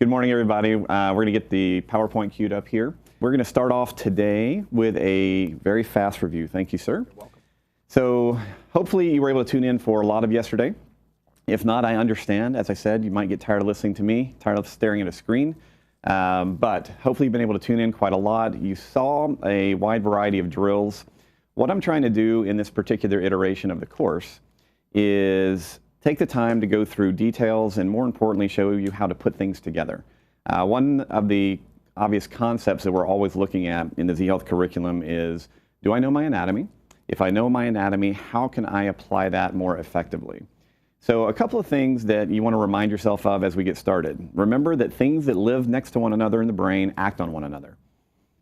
Good morning, everybody. We're going to get the PowerPoint queued up here. We're going to start off today with a very fast review. Thank you, sir. You're welcome. So hopefully you were able to tune in for a lot of yesterday. If not, I understand. As I said, you might get tired of listening to me, tired of staring at a screen. But hopefully you've been able to tune in quite a lot. You saw a wide variety of drills. What I'm trying to do in this particular iteration of the course is take the time to go through details and, more importantly, show you how to put things together. One of the obvious concepts that we're always looking at in the Z-Health curriculum is, do I know my anatomy? If I know my anatomy, how can I apply that more effectively? So a couple of things that you want to remind yourself of as we get started. Remember that things that live next to one another in the brain act on one another.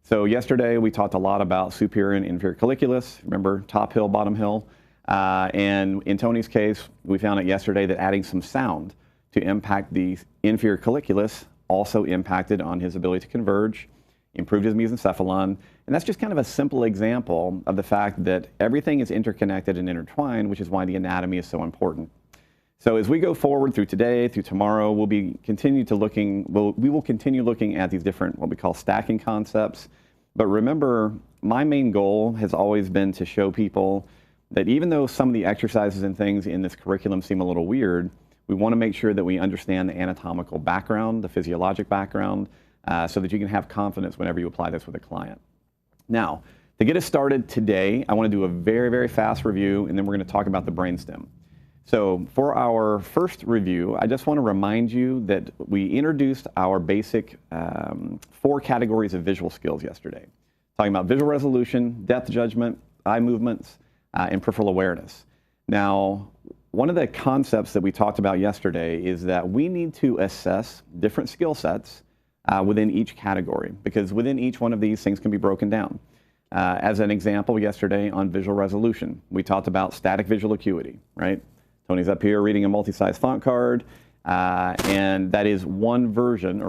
So yesterday we talked a lot about superior and inferior colliculus. Remember, top hill, bottom hill. And in Tony's case, we found out yesterday that adding some sound to impact the inferior colliculus also impacted on his ability to converge, improved his mesencephalon. And that's just kind of a simple example of the fact that everything is interconnected and intertwined, which is why the anatomy is so important. So as we go forward through today, through tomorrow, we will continue looking at these different, what we call stacking concepts. But remember, my main goal has always been to show people that even though some of the exercises and things in this curriculum seem a little weird, we want to make sure that we understand the anatomical background, the physiologic background, so that you can have confidence whenever you apply this with a client. Now, to get us started today, I want to do a very, very fast review, and then we're going to talk about the brainstem. So for our first review, I just want to remind you that we introduced our basic 4 categories of visual skills yesterday, talking about visual resolution, depth judgment, eye movements, and peripheral awareness. Now, one of the concepts that we talked about yesterday is that we need to assess different skill sets within each category, because within each one of these things can be broken down. As an example, yesterday on visual resolution, we talked about static visual acuity, right? Tony's up here reading a multi-size font card, and that is one version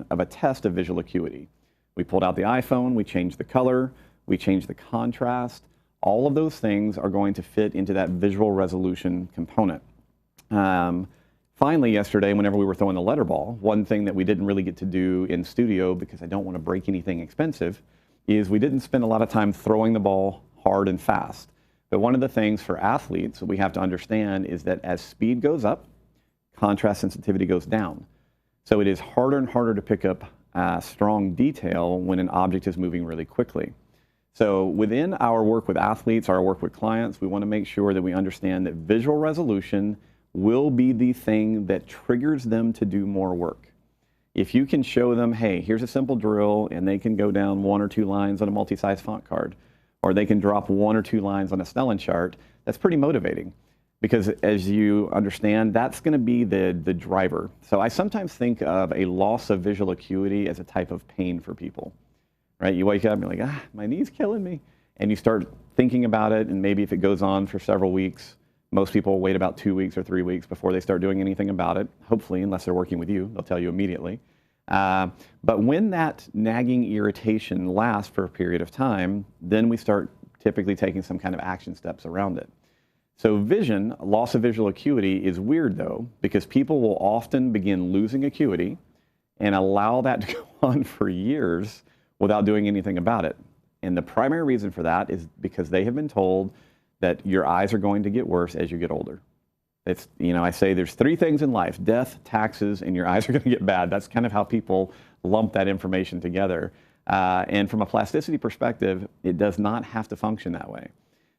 of a test of visual acuity. We pulled out the iPhone, we changed the color, we changed the contrast. All of those things are going to fit into that visual resolution component. Finally, yesterday, whenever we were throwing the letter ball, one thing that we didn't really get to do in studio, because I don't want to break anything expensive, is we didn't spend a lot of time throwing the ball hard and fast. But one of the things for athletes that we have to understand is that as speed goes up, contrast sensitivity goes down. So it is harder and harder to pick up strong detail when an object is moving really quickly. So within our work with athletes, our work with clients, we want to make sure that we understand that visual resolution will be the thing that triggers them to do more work. If you can show them, hey, here's a simple drill, and they can go down 1 or 2 lines on a multi-size font card, or they can drop 1 or 2 lines on a Snellen chart, that's pretty motivating. Because as you understand, that's going to be the driver. So I sometimes think of a loss of visual acuity as a type of pain for people. Right? You wake up and you're like, my knee's killing me. And you start thinking about it, and maybe if it goes on for several weeks, most people wait about 2 weeks or 3 weeks before they start doing anything about it. Hopefully, unless they're working with you, they'll tell you immediately. But when that nagging irritation lasts for a period of time, then we start typically taking some kind of action steps around it. So vision, loss of visual acuity, is weird though, because people will often begin losing acuity and allow that to go on for years without doing anything about it. And the primary reason for that is because they have been told that your eyes are going to get worse as you get older. It's, I say there's 3 things in life: death, taxes, and your eyes are going to get bad. That's kind of how people lump that information together. And from a plasticity perspective, it does not have to function that way.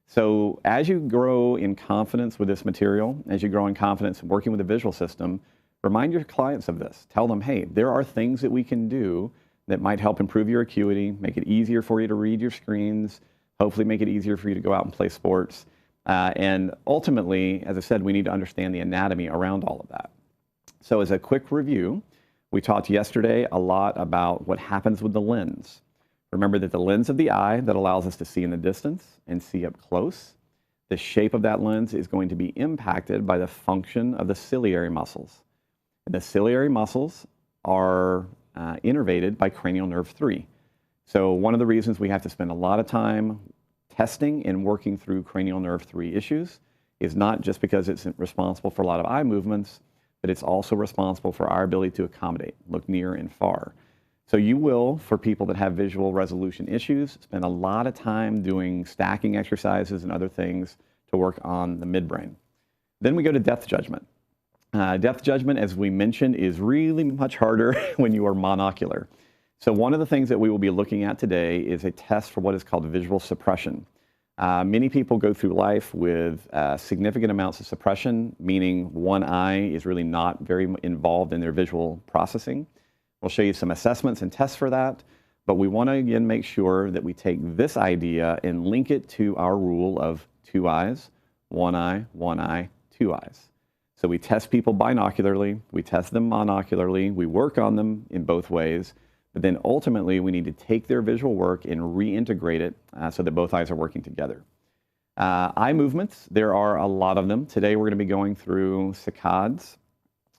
So as you grow in confidence with this material, as you grow in confidence in working with the visual system, remind your clients of this. Tell them, hey, there are things that we can do that might help improve your acuity, make it easier for you to read your screens, hopefully make it easier for you to go out and play sports. And ultimately, as I said, we need to understand the anatomy around all of that. So as a quick review, we talked yesterday a lot about what happens with the lens. Remember that the lens of the eye that allows us to see in the distance and see up close, the shape of that lens is going to be impacted by the function of the ciliary muscles. And the ciliary muscles are innervated by cranial nerve 3. So one of the reasons we have to spend a lot of time testing and working through cranial nerve 3 issues is not just because it's responsible for a lot of eye movements, but it's also responsible for our ability to accommodate, look near and far. So you will, for people that have visual resolution issues, spend a lot of time doing stacking exercises and other things to work on the midbrain. Then we go to depth judgment. Depth judgment, as we mentioned, is really much harder when you are monocular. So one of the things that we will be looking at today is a test for what is called visual suppression. Many people go through life with significant amounts of suppression, meaning one eye is really not very involved in their visual processing. We'll show you some assessments and tests for that, but we want to again make sure that we take this idea and link it to our rule of 2 eyes, 1 eye, 1 eye, 2 eyes. So we test people binocularly, we test them monocularly, we work on them in both ways, but then ultimately we need to take their visual work and reintegrate it so that both eyes are working together. Eye movements, there are a lot of them. Today we're going to be going through saccades.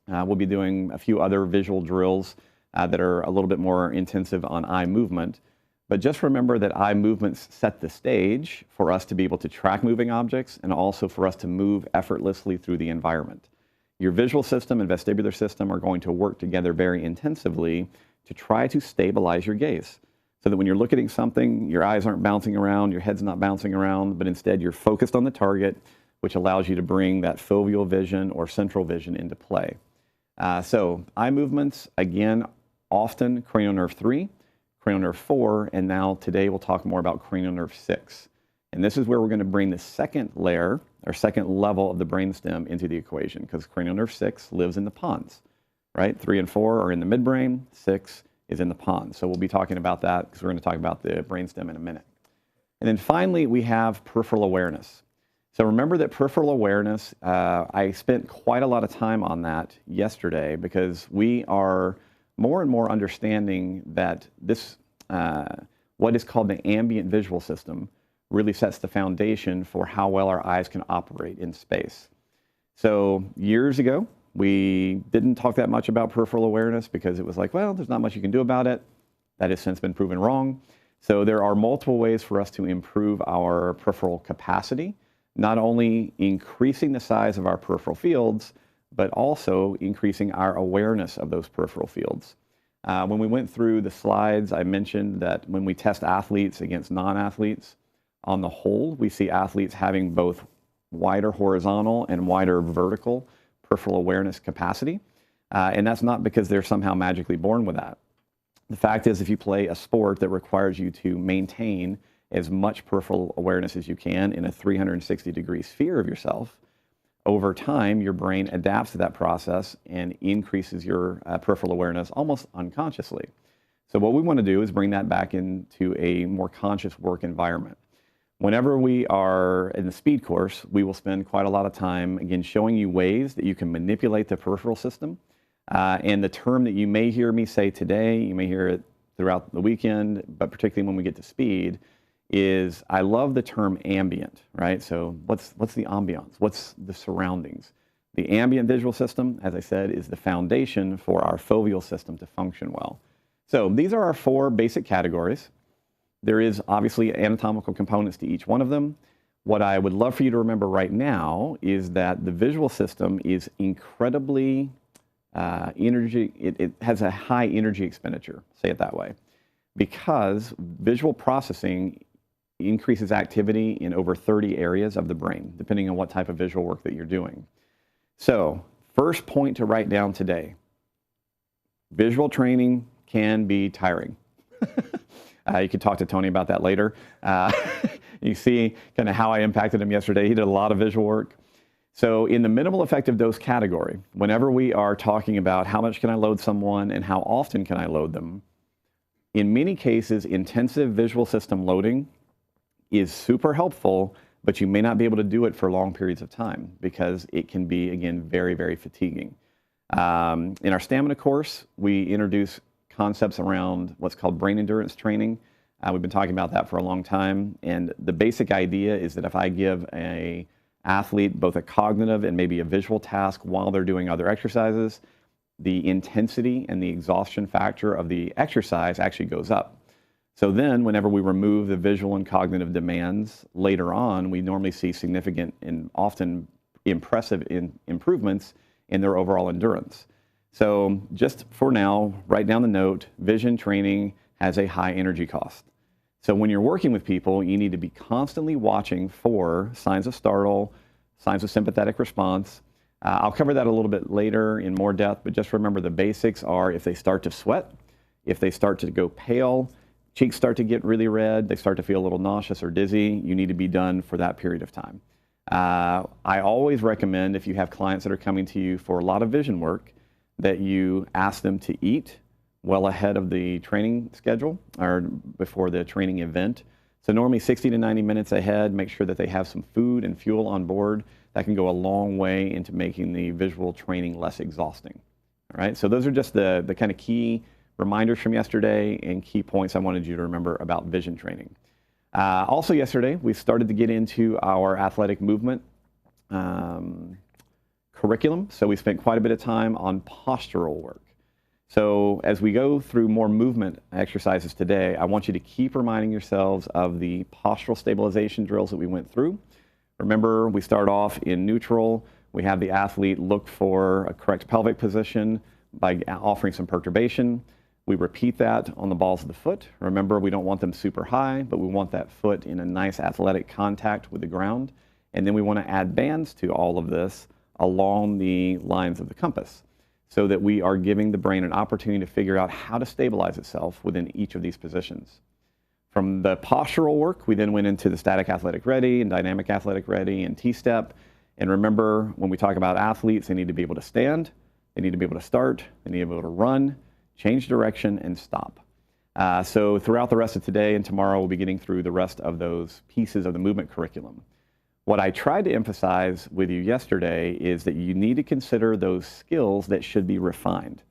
We'll be doing a few other visual drills that are a little bit more intensive on eye movement. But just remember that eye movements set the stage for us to be able to track moving objects and also for us to move effortlessly through the environment. Your visual system and vestibular system are going to work together very intensively to try to stabilize your gaze so that when you're looking at something, your eyes aren't bouncing around, your head's not bouncing around, but instead you're focused on the target, which allows you to bring that foveal vision or central vision into play. So eye movements, again, often cranial nerve 3, cranial nerve 4, and now today we'll talk more about cranial nerve 6. And this is where we're going to bring the second layer, or second level of the brainstem into the equation, because cranial nerve 6 lives in the pons, right? 3 and 4 are in the midbrain, 6 is in the pons. So we'll be talking about that because we're going to talk about the brainstem in a minute. And then finally, we have peripheral awareness. So remember that peripheral awareness, I spent quite a lot of time on that yesterday because we are more and more understanding that this, what is called the ambient visual system, really sets the foundation for how well our eyes can operate in space. So years ago, we didn't talk that much about peripheral awareness because it was like, well, there's not much you can do about it. That has since been proven wrong. So there are multiple ways for us to improve our peripheral capacity, not only increasing the size of our peripheral fields, but also increasing our awareness of those peripheral fields. When we went through the slides, I mentioned that when we test athletes against non-athletes, on the whole, we see athletes having both wider horizontal and wider vertical peripheral awareness capacity. And that's not because they're somehow magically born with that. The fact is, if you play a sport that requires you to maintain as much peripheral awareness as you can in a 360-degree sphere of yourself, over time, your brain adapts to that process and increases your peripheral awareness almost unconsciously. So what we want to do is bring that back into a more conscious work environment. Whenever we are in the speed course, we will spend quite a lot of time, again, showing you ways that you can manipulate the peripheral system. And the term that you may hear me say today, you may hear it throughout the weekend, but particularly when we get to speed, is I love the term ambient, right? So what's the ambiance? What's the surroundings? The ambient visual system, as I said, is the foundation for our foveal system to function well. So these are our 4 basic categories. There is obviously anatomical components to each one of them. What I would love for you to remember right now is that the visual system is incredibly it has a high energy expenditure, say it that way, because visual processing increases activity in over 30 areas of the brain, depending on what type of visual work that you're doing. So, first point to write down today, visual training can be tiring. You can talk to Tony about that later. You see kind of how I impacted him yesterday. He did a lot of visual work. So in the minimal effective dose category, whenever we are talking about how much can I load someone and how often can I load them, in many cases, intensive visual system loading is super helpful, but you may not be able to do it for long periods of time because it can be, again, very, very fatiguing. In our stamina course, we introduce concepts around what's called brain endurance training. We've been talking about that for a long time. And the basic idea is that if I give an athlete both a cognitive and maybe a visual task while they're doing other exercises, the intensity and the exhaustion factor of the exercise actually goes up. So then whenever we remove the visual and cognitive demands later on, we normally see significant and often impressive improvements in their overall endurance. So just for now, write down the note, vision training has a high energy cost. So when you're working with people, you need to be constantly watching for signs of startle, signs of sympathetic response. I'll cover that a little bit later in more depth, but just remember the basics are if they start to sweat, if they start to go pale, cheeks start to get really red, they start to feel a little nauseous or dizzy, you need to be done for that period of time. I always recommend if you have clients that are coming to you for a lot of vision work, that you ask them to eat well ahead of the training schedule or before the training event. So normally 60 to 90 minutes ahead, make sure that they have some food and fuel on board. That can go a long way into making the visual training less exhausting. All right, so those are just the kind of key reminders from yesterday and key points I wanted you to remember about vision training. Also yesterday, we started to get into our athletic movement curriculum. So we spent quite a bit of time on postural work. So as we go through more movement exercises today, I want you to keep reminding yourselves of the postural stabilization drills that we went through. Remember, we start off in neutral. We have the athlete look for a correct pelvic position by offering some perturbation. We repeat that on the balls of the foot. Remember, we don't want them super high, but we want that foot in a nice athletic contact with the ground. And then we want to add bands to all of this along the lines of the compass, so that we are giving the brain an opportunity to figure out how to stabilize itself within each of these positions. From the postural work, we then went into the static athletic ready and dynamic athletic ready and T-step. And remember, when we talk about athletes, they need to be able to stand, they need to be able to start, they need to be able to run, change direction, and stop. So throughout the rest of today and tomorrow, we'll be getting through the rest of those pieces of the movement curriculum. What I tried to emphasize with you yesterday is that you need to consider those skills that should be refined.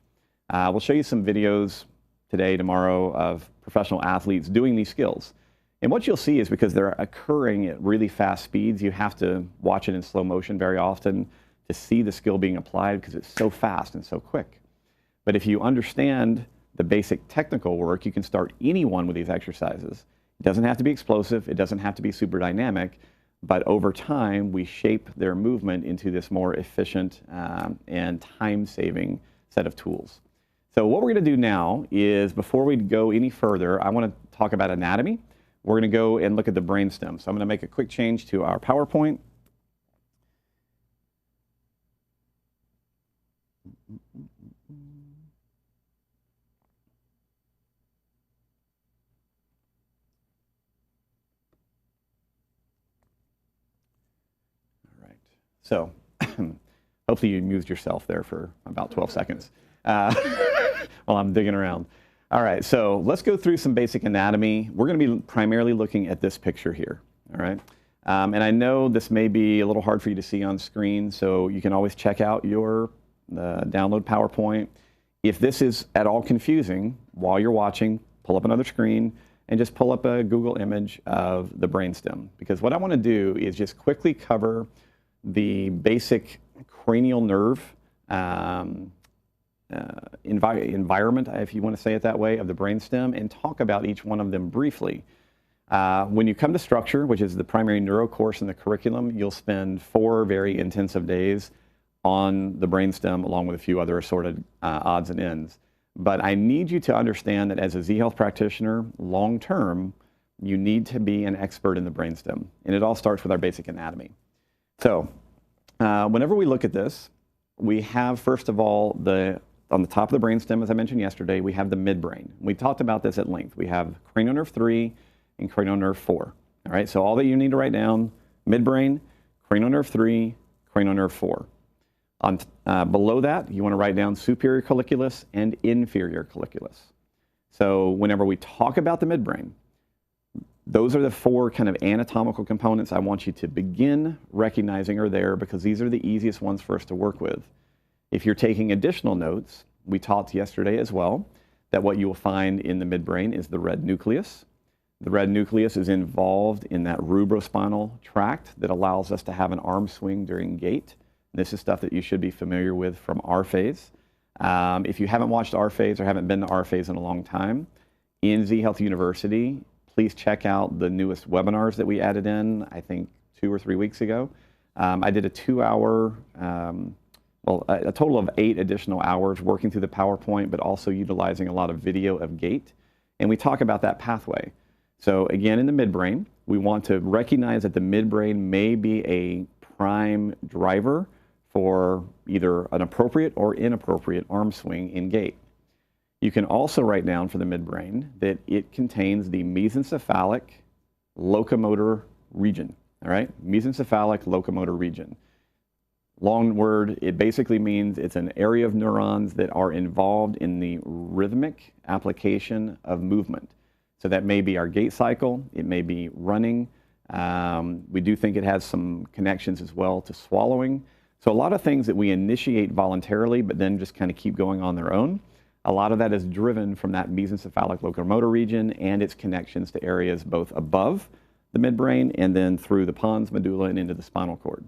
We'll show you some videos today, tomorrow, of professional athletes doing these skills. And what you'll see is because they're occurring at really fast speeds, you have to watch it in slow motion very often to see the skill being applied because it's so fast and so quick. But if you understand the basic technical work, you can start any one with these exercises. It doesn't have to be explosive, it doesn't have to be super dynamic, but over time, we shape their movement into this more efficient and time-saving set of tools. So what we're going to do now is, before we go any further, I want to talk about anatomy. We're going to go and look at the brainstem. So I'm going to make a quick change to our PowerPoint. So hopefully you amused yourself there for about 12 seconds while I'm digging around. All right, so let's go through some basic anatomy. We're going to be primarily looking at this picture here, all right? And I know this may be a little hard for you to see on screen, so you can always check out your download PowerPoint. If this is at all confusing while you're watching, pull up another screen and just pull up a Google image of the brainstem, because what I want to do is just quickly cover the basic cranial nerve environment, if you want to say it that way, of the brainstem, and talk about each one of them briefly. When you come to structure, which is the primary neuro course in the curriculum, you'll spend 4 very intensive days on the brainstem along with a few other assorted odds and ends. But I need you to understand that as a Z-Health practitioner, long term, you need to be an expert in the brainstem. And it all starts with our basic anatomy. So whenever we look at this, we have, first of all, on the top of the brainstem, as I mentioned yesterday, we have the midbrain. We talked about this at length. We have cranial nerve 3 and cranial nerve 4. All right, so all that you need to write down: midbrain, cranial nerve 3, cranial nerve 4. Below that, you want to write down superior colliculus and inferior colliculus. So whenever we talk about the midbrain, those are the 4 kind of anatomical components I want you to begin recognizing are there, because these are the easiest ones for us to work with. If you're taking additional notes, we talked yesterday as well that what you will find in the midbrain is the red nucleus. The red nucleus is involved in that rubrospinal tract that allows us to have an arm swing during gait. This is stuff that you should be familiar with from R-Phase. If you haven't watched R-Phase or haven't been to R-Phase in a long time, in Z-Health University, please check out the newest webinars that we added in, I think 2 or 3 weeks ago. I did a 2-hour well, a total of 8 additional hours working through the PowerPoint, but also utilizing a lot of video of gait. And we talk about that pathway. So again, in the midbrain, we want to recognize that the midbrain may be a prime driver for either an appropriate or inappropriate arm swing in gait. You can also write down for the midbrain that it contains the mesencephalic locomotor region, all right? Mesencephalic locomotor region. Long word, it basically means it's an area of neurons that are involved in the rhythmic application of movement. So that may be our gait cycle, it may be running. We do think it has some connections as well to swallowing. So a lot of things that we initiate voluntarily, but then just kind of keep going on their own. A lot of that is driven from that mesencephalic locomotor region and its connections to areas both above the midbrain and then through the pons medulla and into the spinal cord.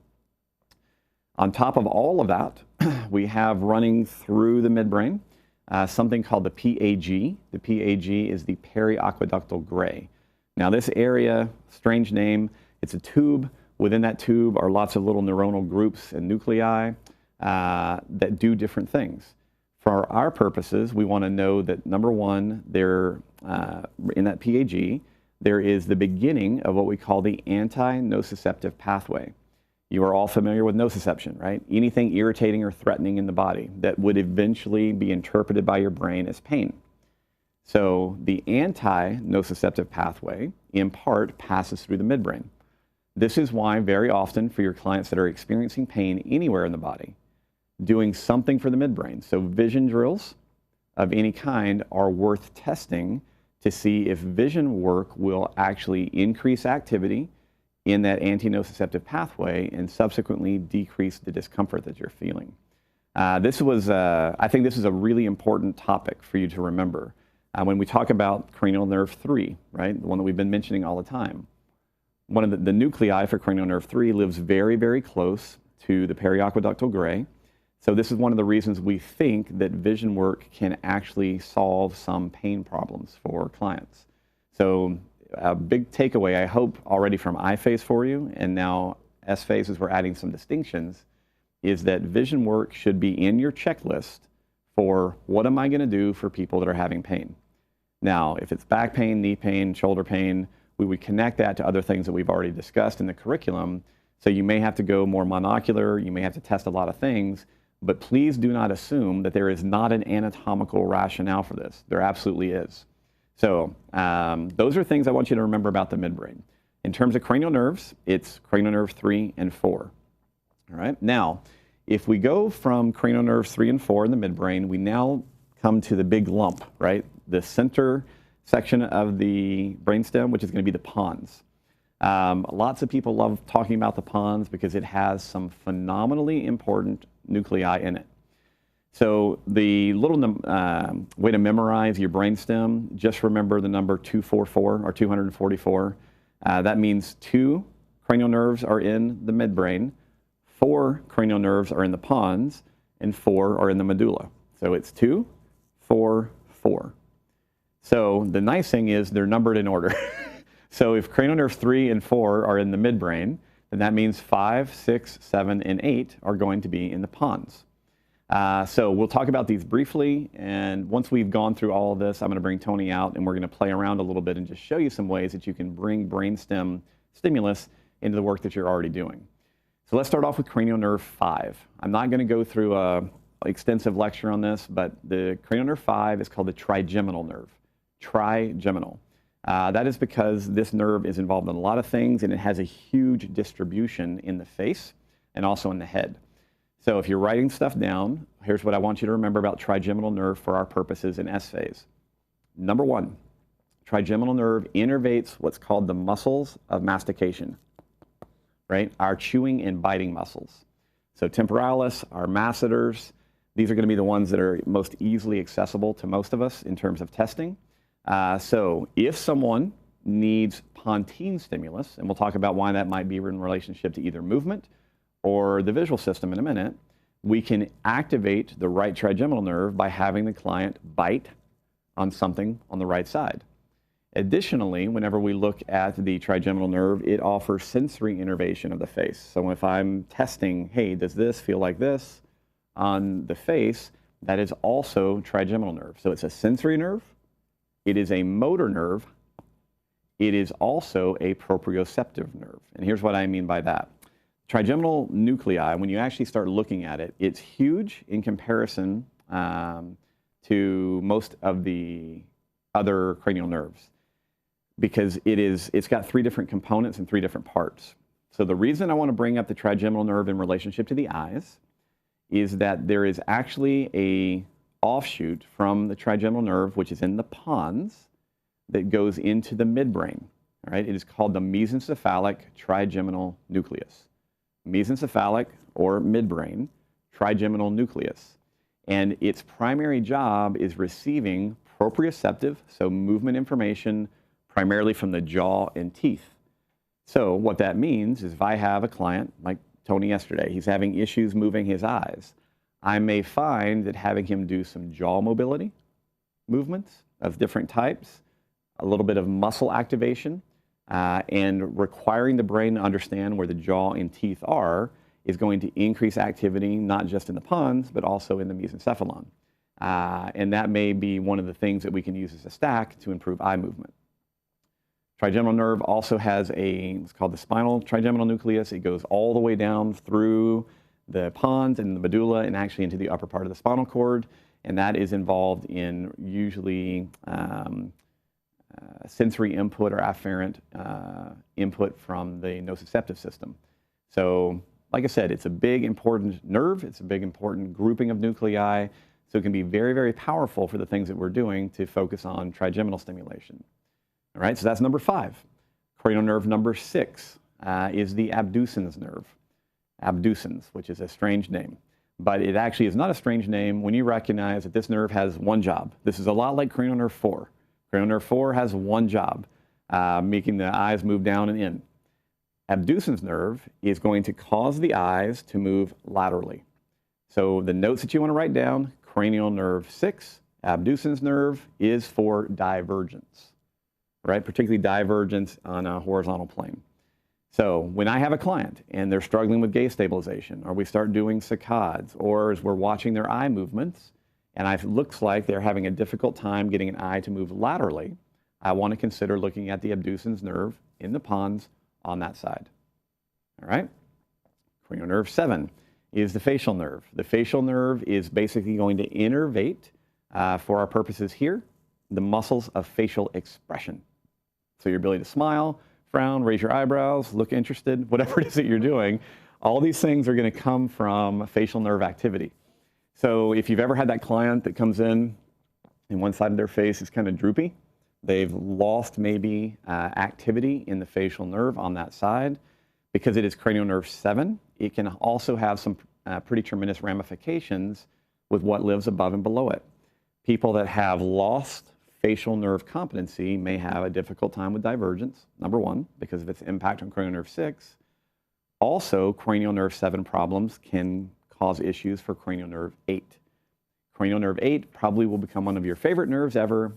On top of all of that, we have running through the midbrain something called the PAG. The PAG is the periaqueductal gray. Now this area, strange name, it's a tube. Within that tube are lots of little neuronal groups and nuclei that do different things. For our purposes, we want to know that number one, in that PAG, there is the beginning of what we call the anti-nociceptive pathway. You are all familiar with nociception, right? Anything irritating or threatening in the body that would eventually be interpreted by your brain as pain. So the anti-nociceptive pathway, in part, passes through the midbrain. This is why very often for your clients that are experiencing pain anywhere in the body, doing something for the midbrain. So vision drills of any kind are worth testing to see if vision work will actually increase activity in that anti-nociceptive pathway and subsequently decrease the discomfort that you're feeling. I think this is a really important topic for you to remember. When we talk about cranial nerve 3, right, the one that we've been mentioning all the time, one of the nuclei for cranial nerve 3 lives very, very close to the periaqueductal gray. So this is one of the reasons we think that vision work can actually solve some pain problems for clients. So a big takeaway, I hope, already from I-phase for you, and now S-phase as we're adding some distinctions, is that vision work should be in your checklist for what am I going to do for people that are having pain. Now, if it's back pain, knee pain, shoulder pain, we would connect that to other things that we've already discussed in the curriculum. So you may have to go more monocular, you may have to test a lot of things, but please do not assume that there is not an anatomical rationale for this. There absolutely is. So those are things I want you to remember about the midbrain. In terms of cranial nerves, it's cranial nerve 3 and 4. All right. Now, if we go from cranial nerves 3 and 4 in the midbrain, we now come to the big lump, right? The center section of the brainstem, which is going to be the pons. Lots of people love talking about the pons because it has some phenomenally important nuclei in it. So the little way to memorize your brainstem, just remember the number 244 or 244. That means 2 cranial nerves are in the midbrain, 4 cranial nerves are in the pons, and 4 are in the medulla. So it's 2, 4, 4. So the nice thing is they're numbered in order. So if cranial nerves 3 and 4 are in the midbrain, then that means 5, 6, 7, and 8 are going to be in the pons. So we'll talk about these briefly, and once we've gone through all of this, I'm going to bring Tony out and we're going to play around a little bit and just show you some ways that you can bring brainstem stimulus into the work that you're already doing. So let's start off with cranial nerve 5. I'm not going to go through an extensive lecture on this, but the cranial nerve 5 is called the trigeminal nerve. Trigeminal. That is because this nerve is involved in a lot of things and it has a huge distribution in the face and also in the head. So if you're writing stuff down, here's what I want you to remember about trigeminal nerve for our purposes in S-phase. Number 1, trigeminal nerve innervates what's called the muscles of mastication, right? Our chewing and biting muscles. So temporalis, our masseters, these are going to be the ones that are most easily accessible to most of us in terms of testing. So if someone needs pontine stimulus, and we'll talk about why that might be in relationship to either movement or the visual system in a minute, we can activate the right trigeminal nerve by having the client bite on something on the right side. Additionally, whenever we look at the trigeminal nerve, it offers sensory innervation of the face. So if I'm testing, hey, does this feel like this? on the face that is also trigeminal nerve. So it's a sensory nerve, it is a motor nerve, it is also a proprioceptive nerve. And here's what I mean by that. Trigeminal nuclei, when you actually start looking at it, it's huge in comparison to most of the other cranial nerves because it's got 3 different components and 3 different parts. So the reason I want to bring up the trigeminal nerve in relationship to the eyes is that there is actually a offshoot from the trigeminal nerve, which is in the pons, that goes into the midbrain. All right? It is called the mesencephalic trigeminal nucleus. Mesencephalic or midbrain trigeminal nucleus. And its primary job is receiving proprioceptive, so movement information, primarily from the jaw and teeth. So what that means is if I have a client, like Tony yesterday, he's having issues moving his eyes, I may find that having him do some jaw mobility movements of different types, a little bit of muscle activation, and requiring the brain to understand where the jaw and teeth are is going to increase activity, not just in the pons, but also in the mesencephalon. And that may be one of the things that we can use as a stack to improve eye movement. Trigeminal nerve also has it's called the spinal trigeminal nucleus. It goes all the way down through the pons and the medulla and actually into the upper part of the spinal cord. And that is involved in usually sensory input or afferent input from the nociceptive system. So, like I said, it's a big, important nerve. It's a big, important grouping of nuclei. So it can be very, very powerful for the things that we're doing to focus on trigeminal stimulation. All right, so that's number 5. Cranial nerve number 6 is the abducens nerve. Abducens, which is a strange name. But it actually is not a strange name when you recognize that this nerve has one job. This is a lot like cranial nerve 4. Cranial nerve 4 has one job, making the eyes move down and in. Abducens nerve is going to cause the eyes to move laterally. So the notes that you want to write down, cranial nerve 6, abducens nerve is for divergence, right? Particularly divergence on a horizontal plane. So when I have a client and they're struggling with gaze stabilization, or we start doing saccades, or as we're watching their eye movements, and it looks like they're having a difficult time getting an eye to move laterally, I want to consider looking at the abducens nerve in the pons on that side. All right? Cranial nerve 7 is the facial nerve. The facial nerve is basically going to innervate, for our purposes here, the muscles of facial expression. So your ability to smile, frown, raise your eyebrows, look interested, whatever it is that you're doing, all these things are going to come from facial nerve activity. So if you've ever had that client that comes in and one side of their face is kind of droopy, they've lost maybe activity in the facial nerve on that side. Because it is cranial nerve 7, it can also have some pretty tremendous ramifications with what lives above and below it. People that have lost facial nerve competency may have a difficult time with divergence, number 1, because of its impact on cranial nerve 6. Also, cranial nerve 7 problems can cause issues for cranial nerve 8. Cranial nerve 8 probably will become one of your favorite nerves ever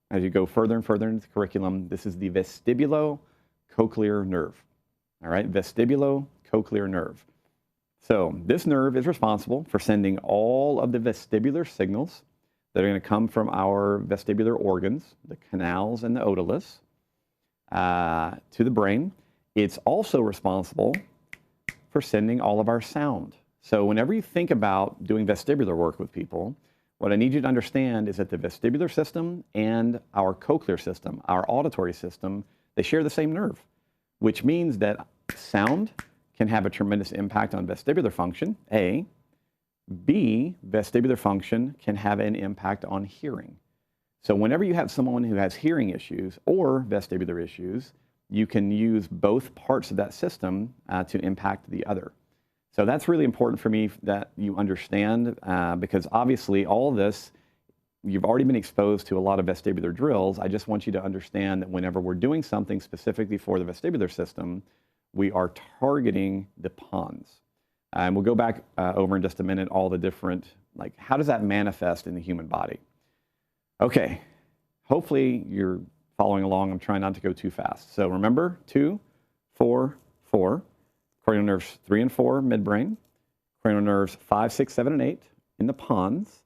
as you go further and further into the curriculum. This is the vestibulocochlear nerve. All right, vestibulocochlear nerve. So this nerve is responsible for sending all of the vestibular signals that are going to come from our vestibular organs, the canals and the otoliths, to the brain. It's also responsible for sending all of our sound. So whenever you think about doing vestibular work with people, what I need you to understand is that the vestibular system and our cochlear system, our auditory system, they share the same nerve, which means that sound can have a tremendous impact on vestibular function, A. B, vestibular function can have an impact on hearing. So whenever you have someone who has hearing issues or vestibular issues, you can use both parts of that system to impact the other. So that's really important for me that you understand, because obviously all of this, you've already been exposed to a lot of vestibular drills. I just want you to understand that whenever we're doing something specifically for the vestibular system, we are targeting the pons. And we'll go back over in just a minute, all the different, like, how does that manifest in the human body? Okay, hopefully you're following along. I'm trying not to go too fast. So remember, 2, 4, 4, cranial nerves 3 and 4, midbrain, cranial nerves 5, 6, 7, and 8 in the pons.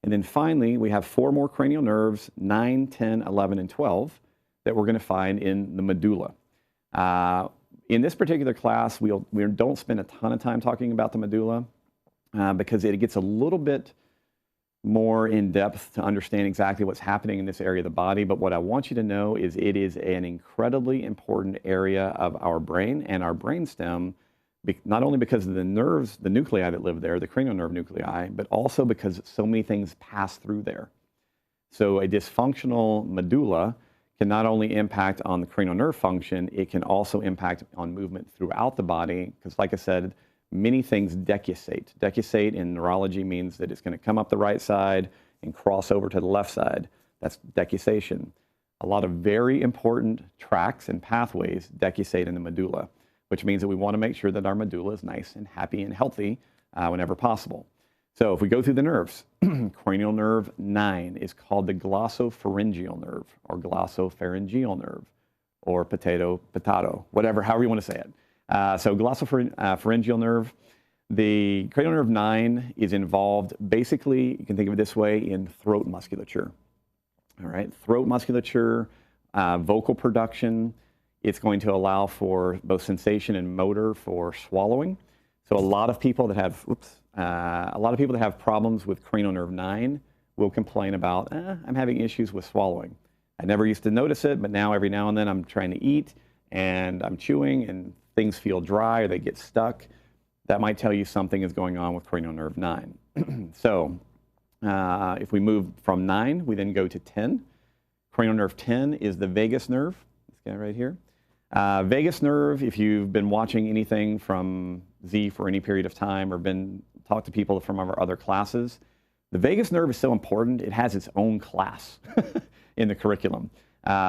And then finally, we have 4 more cranial nerves, 9, 10, 11, and 12, that we're going to find in the medulla. In this particular class, we don't spend a ton of time talking about the medulla because it gets a little bit more in depth to understand exactly what's happening in this area of the body. But what I want you to know is it is an incredibly important area of our brain and our brainstem, not only because of the nerves, the nuclei that live there, the cranial nerve nuclei, but also because so many things pass through there. So a dysfunctional medulla can not only impact on the cranial nerve function, it can also impact on movement throughout the body, because like I said, many things decussate. Decussate in neurology means that it's going to come up the right side and cross over to the left side. That's decussation. A lot of very important tracks and pathways decussate in the medulla, which means that we want to make sure that our medulla is nice and happy and healthy whenever possible. So if we go through the nerves, cranial nerve 9 is called the glossopharyngeal nerve or glossopharyngeal nerve or potato, whatever, however you want to say it. So glossopharyngeal nerve, the cranial nerve 9 is involved, basically, you can think of it this way, in throat musculature. All right, throat musculature, vocal production. It's going to allow for both sensation and motor for swallowing. So a lot of people that have problems with cranial nerve 9 will complain about, I'm having issues with swallowing. I never used to notice it, but now every now and then I'm trying to eat and I'm chewing and things feel dry or they get stuck. That might tell you something is going on with cranial nerve 9. So if we move from 9, we then go to 10. Cranial nerve 10 is the vagus nerve. This guy right here. Vagus nerve, if you've been watching anything from Z for any period of time or talked to people from our other classes, the vagus nerve is so important, it has its own class in the curriculum.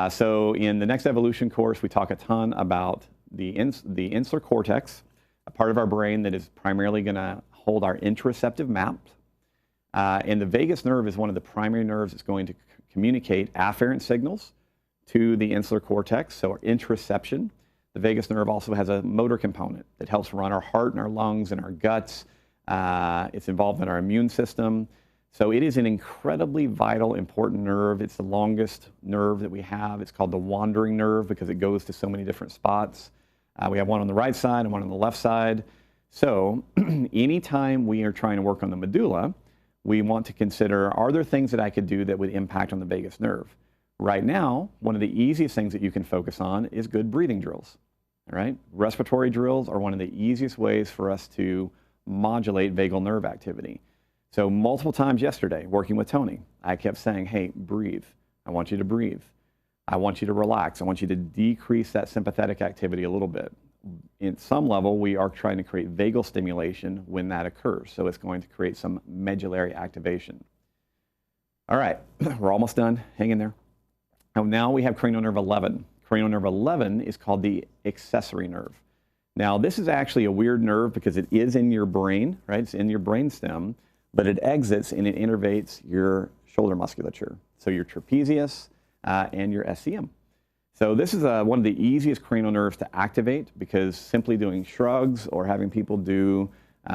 So in the next evolution course, we talk a ton about the insular cortex, a part of our brain that is primarily going to hold our interoceptive maps. And the vagus nerve is one of the primary nerves that's going to communicate afferent signals to the insular cortex, so our interoception. The vagus nerve also has a motor component that helps run our heart and our lungs and our guts. It's involved in our immune system. So it is an incredibly vital, important nerve. It's the longest nerve that we have. It's called the wandering nerve because it goes to so many different spots. We have one on the right side and one on the left side. So anytime we are trying to work on the medulla, we want to consider, are there things that I could do that would impact on the vagus nerve? Right now, one of the easiest things that you can focus on is good breathing drills. All right? Respiratory drills are one of the easiest ways for us to modulate vagal nerve activity. So multiple times yesterday, working with Tony, I kept saying, hey, breathe. I want you to breathe. I want you to relax. I want you to decrease that sympathetic activity a little bit. In some level, we are trying to create vagal stimulation when that occurs. So it's going to create some medullary activation. All right, we're almost done. Hang in there. Now we have cranial nerve 11. Cranial nerve 11 is called the accessory nerve. Now, this is actually a weird nerve because it is in your brain, right? It's in your brainstem, but it exits and it innervates your shoulder musculature. So your trapezius and your SCM. So this is one of the easiest cranial nerves to activate because simply doing shrugs or having people do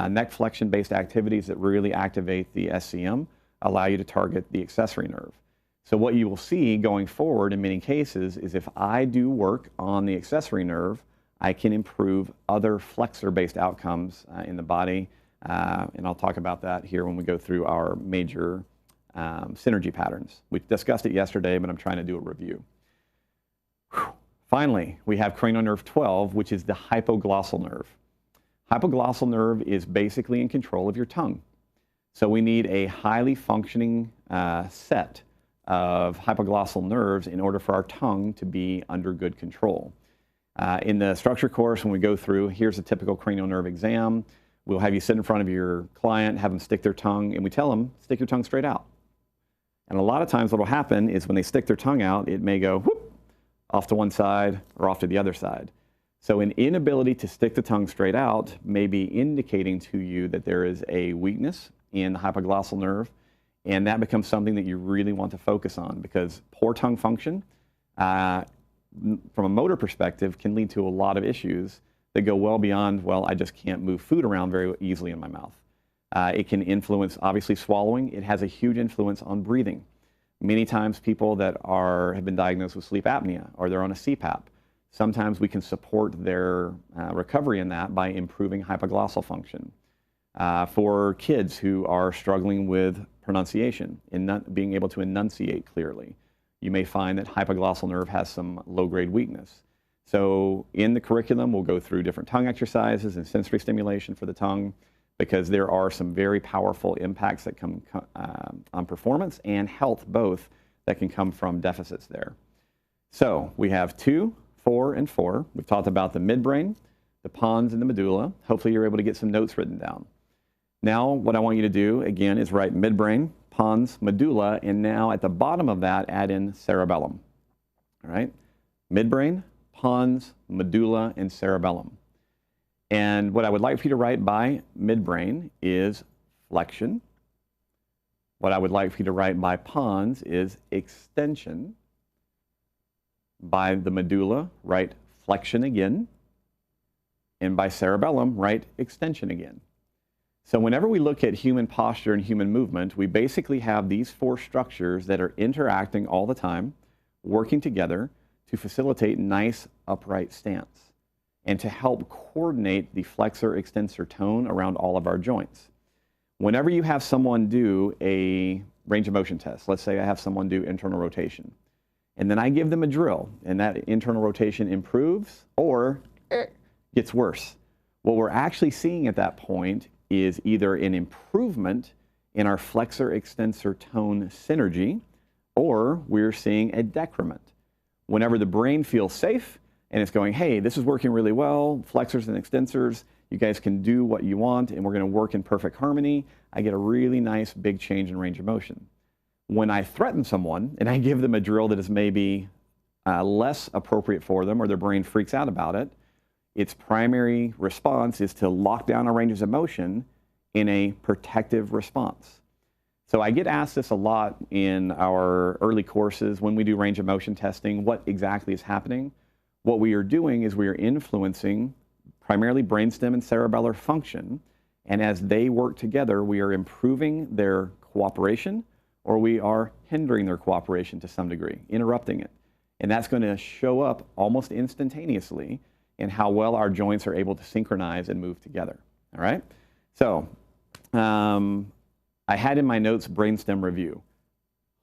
neck flexion-based activities that really activate the SCM allow you to target the accessory nerve. So what you will see going forward in many cases is if I do work on the accessory nerve, I can improve other flexor-based outcomes in the body. And I'll talk about that here when we go through our major synergy patterns. We discussed it yesterday, but I'm trying to do a review. Whew. Finally, we have cranial nerve 12, which is the hypoglossal nerve. Hypoglossal nerve is basically in control of your tongue. So we need a highly functioning set of hypoglossal nerves in order for our tongue to be under good control. In the structure course, when we go through, here's a typical cranial nerve exam. We'll have you sit in front of your client, have them stick their tongue, and we tell them, stick your tongue straight out. And a lot of times what will happen is when they stick their tongue out, it may go whoop, off to one side or off to the other side. So an inability to stick the tongue straight out may be indicating to you that there is a weakness in the hypoglossal nerve, and that becomes something that you really want to focus on because poor tongue function, from a motor perspective, can lead to a lot of issues that go well beyond, well, I just can't move food around very easily in my mouth. It can influence, obviously, swallowing. It has a huge influence on breathing. Many times people that have been diagnosed with sleep apnea or they're on a CPAP, sometimes we can support their recovery in that by improving hypoglossal function. For kids who are struggling with pronunciation, being able to enunciate clearly, you may find that hypoglossal nerve has some low-grade weakness. So in the curriculum, we'll go through different tongue exercises and sensory stimulation for the tongue, because there are some very powerful impacts that come on performance and health both that can come from deficits there. So we have 2, 4, and 4. We've talked about the midbrain, the pons, and the medulla. Hopefully you're able to get some notes written down. Now what I want you to do, again, is write midbrain, pons, medulla, and now at the bottom of that, add in cerebellum. All right? Midbrain, pons, medulla, and cerebellum. And what I would like for you to write by midbrain is flexion. What I would like for you to write by pons is extension. By the medulla, write flexion again. And by cerebellum, write extension again. So whenever we look at human posture and human movement, we basically have these 4 structures that are interacting all the time, working together to facilitate nice upright stance and to help coordinate the flexor extensor tone around all of our joints. Whenever you have someone do a range of motion test, let's say I have someone do internal rotation, and then I give them a drill, and that internal rotation improves or gets worse. What we're actually seeing at that point is either an improvement in our flexor extensor tone synergy, or we're seeing a decrement. Whenever the brain feels safe, and it's going, hey, this is working really well, flexors and extensors, you guys can do what you want, and we're going to work in perfect harmony, I get a really nice big change in range of motion. When I threaten someone and I give them a drill that is maybe less appropriate for them, or their brain freaks out about it, its primary response is to lock down our ranges of motion in a protective response. So I get asked this a lot in our early courses when we do range of motion testing, what exactly is happening. What we are doing is we are influencing primarily brainstem and cerebellar function, and as they work together, we are improving their cooperation, or we are hindering their cooperation to some degree, interrupting it. And that's going to show up almost instantaneously in how well our joints are able to synchronize and move together. All right? So I had in my notes brainstem review.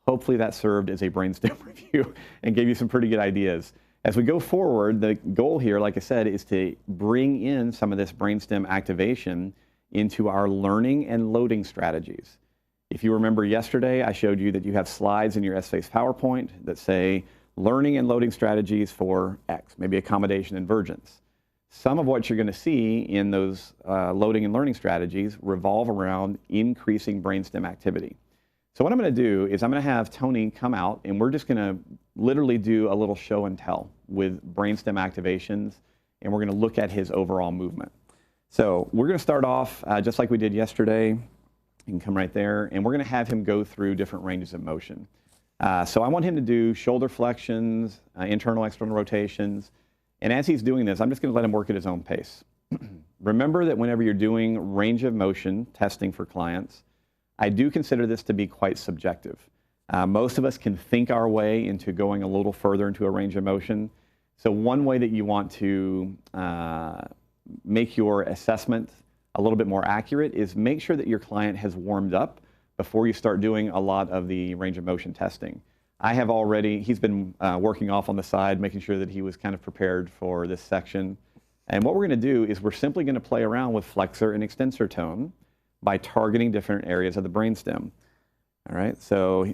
Hopefully that served as a brainstem review and gave you some pretty good ideas. As we go forward, the goal here, like I said, is to bring in some of this brainstem activation into our learning and loading strategies. If you remember yesterday, I showed you that you have slides in your S-Face PowerPoint that say learning and loading strategies for X, maybe accommodation and vergence. Some of what you're going to see in those loading and learning strategies revolve around increasing brainstem activity. So what I'm going to do is I'm going to have Tony come out, and we're just going to literally do a little show and tell with brainstem activations, and we're going to look at his overall movement. So we're going to start off just like we did yesterday. You can come right there, and we're going to have him go through different ranges of motion. So I want him to do shoulder flexions, internal, external rotations, and as he's doing this, I'm just going to let him work at his own pace. Remember that whenever you're doing range of motion testing for clients, I do consider this to be quite subjective. Most of us can think our way into going a little further into a range of motion. So one way that you want to make your assessment a little bit more accurate is make sure that your client has warmed up before you start doing a lot of the range of motion testing. I have already, he's been working off on the side, making sure that he was kind of prepared for this section. And what we're going to do is we're simply going to play around with flexor and extensor tone by targeting different areas of the brainstem. All right, so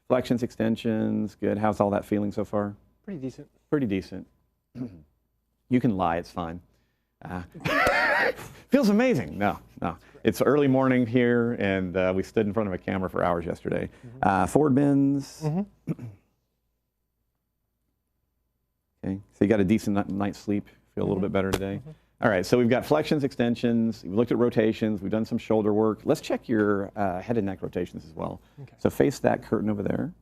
flexions, extensions, good. How's all that feeling so far? Pretty decent. Pretty decent. You can lie, it's fine. Feels amazing. No. It's early morning here, and we stood in front of a camera for hours yesterday. Forward bends. Okay, so you got a decent night's sleep. Feel a little bit better today. All right, so we've got flexions, extensions, we've looked at rotations, we've done some shoulder work. Let's check your head and neck rotations as well. Okay. So face that curtain over there,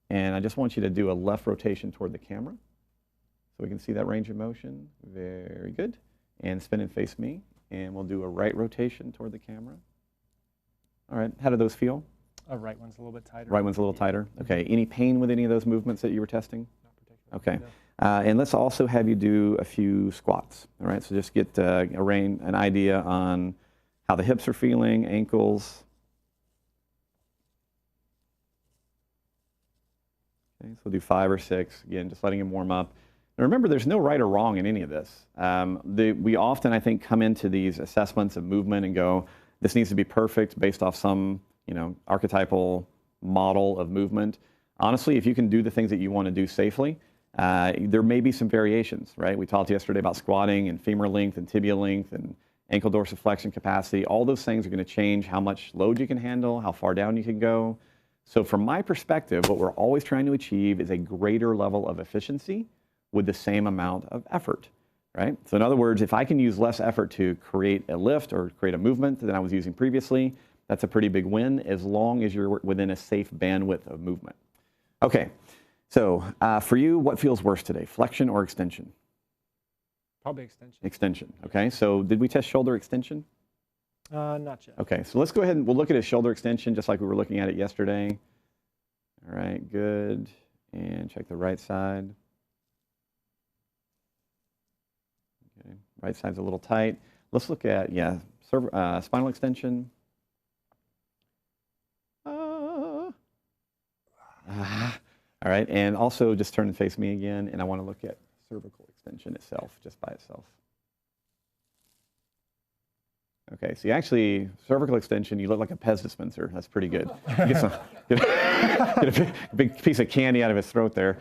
and I just want you to do a left rotation toward the camera so we can see that range of motion. Very good. And spin and face me, and we'll do a right rotation toward the camera. All right. How do those feel? Right one's a little bit tighter. Right one's a little tighter. Okay. Any pain with any of those movements that you were testing? Not particularly. Okay. No. And let's also have you do a few squats. All right. So just get an idea on how the hips are feeling, ankles. Okay. So we'll do 5 or 6. Again, just letting him warm up. Now remember, there's no right or wrong in any of this. We often, I think, come into these assessments of movement and go, this needs to be perfect based off some, archetypal model of movement. Honestly, if you can do the things that you want to do safely, there may be some variations, right? We talked yesterday about squatting and femur length and tibia length and ankle dorsiflexion capacity. All those things are going to change how much load you can handle, how far down you can go. So from my perspective, what we're always trying to achieve is a greater level of efficiency with the same amount of effort, right? So in other words, if I can use less effort to create a lift or create a movement than I was using previously, that's a pretty big win as long as you're within a safe bandwidth of movement. Okay, so for you, what feels worse today, flexion or extension? Probably extension. Extension, okay. So did we test shoulder extension? Not yet. Okay, so let's go ahead and we'll look at his shoulder extension just like we were looking at it yesterday. All right, good. And check the right side. Okay, right side's a little tight. Let's look at, spinal extension. All right, and also just turn and face me again, and I want to look at cervical extension itself, just by itself. Okay, so you actually, cervical extension, you look like a Pez dispenser. That's pretty good. Get a big piece of candy out of his throat there.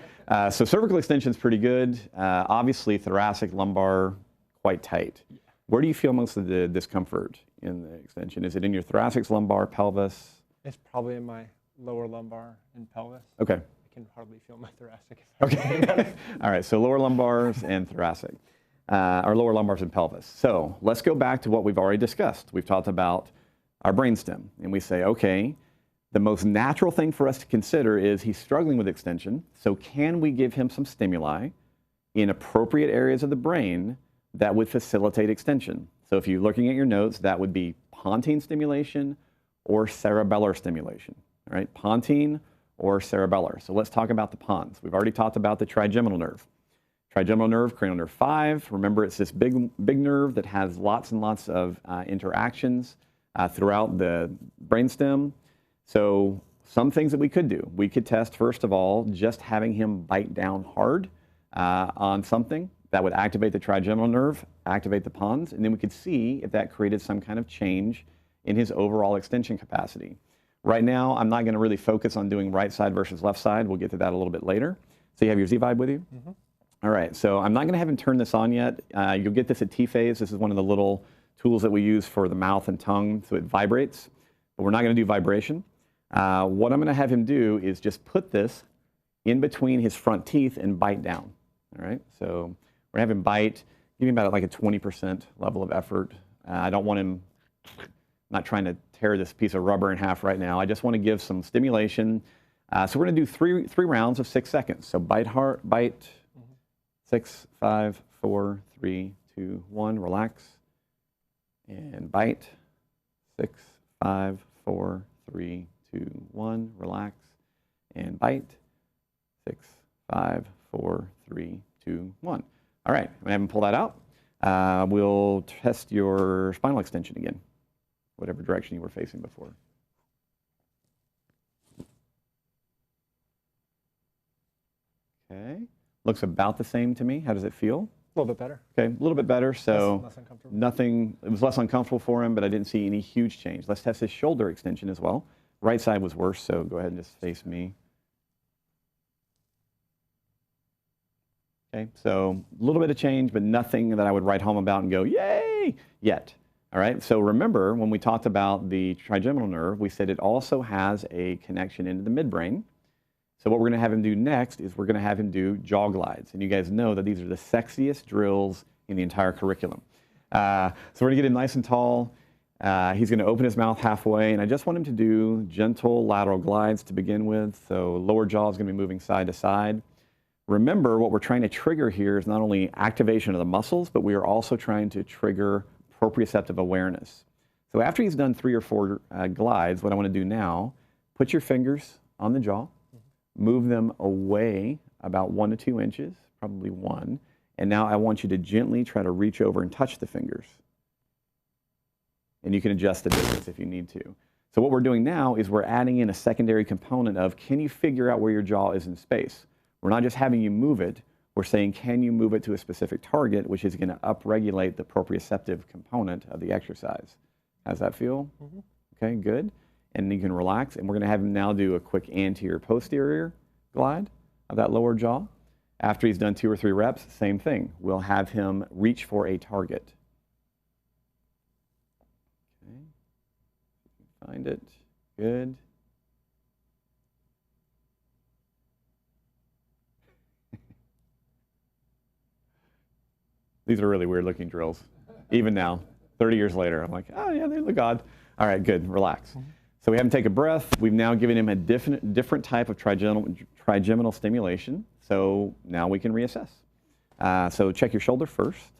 So cervical extension is pretty good. Obviously, thoracic, lumbar, quite tight. Where do you feel most of the discomfort in the extension? Is it in your thoracic, lumbar, pelvis? It's probably in my lower lumbar and pelvis. Okay. I can hardly feel my thoracic. Okay. All right, so lower lumbars and thoracic. Our lower lumbars and pelvis. So let's go back to what we've already discussed. We've talked about our brainstem, and we say, okay, the most natural thing for us to consider is he's struggling with extension, so can we give him some stimuli in appropriate areas of the brain that would facilitate extension? So if you're looking at your notes, that would be pontine stimulation or cerebellar stimulation, all right? Pontine or cerebellar. So let's talk about the pons. We've already talked about the trigeminal nerve. Trigeminal nerve, cranial nerve 5. Remember, it's this big nerve that has lots and lots of interactions throughout the brainstem. So some things that we could do. We could test, first of all, just having him bite down hard on something that would activate the trigeminal nerve, activate the pons, and then we could see if that created some kind of change in his overall extension capacity. Right now, I'm not going to really focus on doing right side versus left side. We'll get to that a little bit later. So you have your Z-Vibe with you? Mm-hmm. All right, so I'm not going to have him turn this on yet. You'll get this at T-Phase. This is one of the little tools that we use for the mouth and tongue, so it vibrates. But we're not going to do vibration. What I'm going to have him do is just put this in between his front teeth and bite down. All right, so we're going to have him bite, give him about like a 20% level of effort. I don't want him, not trying to tear this piece of rubber in half right now. I just want to give some stimulation. So we're going to do three rounds of 6 seconds. So bite hard, bite. 6, 5, 4, 3, 2, 1. Relax. And bite. 6, 5, 4, 3, 2, 1. Relax. And bite. 6, 5, 4, 3, 2, 1. All right. I'm going to have him pull that out. We'll test your spinal extension again, whatever direction you were facing before. Okay. Looks about the same to me. How does it feel? A little bit better. Okay, a little bit better. So less uncomfortable. Nothing, it was less uncomfortable for him, but I didn't see any huge change. Let's test his shoulder extension as well. Right side was worse, so go ahead and just face me. Okay, so a little bit of change, but nothing that I would write home about and go, yay, yet. All right, so remember when we talked about the trigeminal nerve, we said it also has a connection into the midbrain. So what we're going to have him do next is we're going to have him do jaw glides. And you guys know that these are the sexiest drills in the entire curriculum. So we're going to get him nice and tall. He's going to open his mouth halfway. And I just want him to do gentle lateral glides to begin with. So lower jaw is going to be moving side to side. Remember, what we're trying to trigger here is not only activation of the muscles, but we are also trying to trigger proprioceptive awareness. So after he's done 3 or 4 glides, what I want to do now, put your fingers on the jaw, move them away about 1 to 2 inches, probably 1. And now I want you to gently try to reach over and touch the fingers. And you can adjust the distance if you need to. So what we're doing now is we're adding in a secondary component of, can you figure out where your jaw is in space? We're not just having you move it, we're saying, can you move it to a specific target, which is going to upregulate the proprioceptive component of the exercise. How's that feel? Mm-hmm. Okay, good. And you can relax, and we're going to have him now do a quick anterior-posterior glide of that lower jaw. After he's done 2 or 3 reps, same thing. We'll have him reach for a target. Okay. Find it. Good. These are really weird looking drills. Even now, 30 years later, I'm like, oh yeah, they look odd. All right, good, relax. Mm-hmm. So we have him take a breath. We've now given him a different type of trigeminal stimulation. So now we can reassess. So check your shoulder first.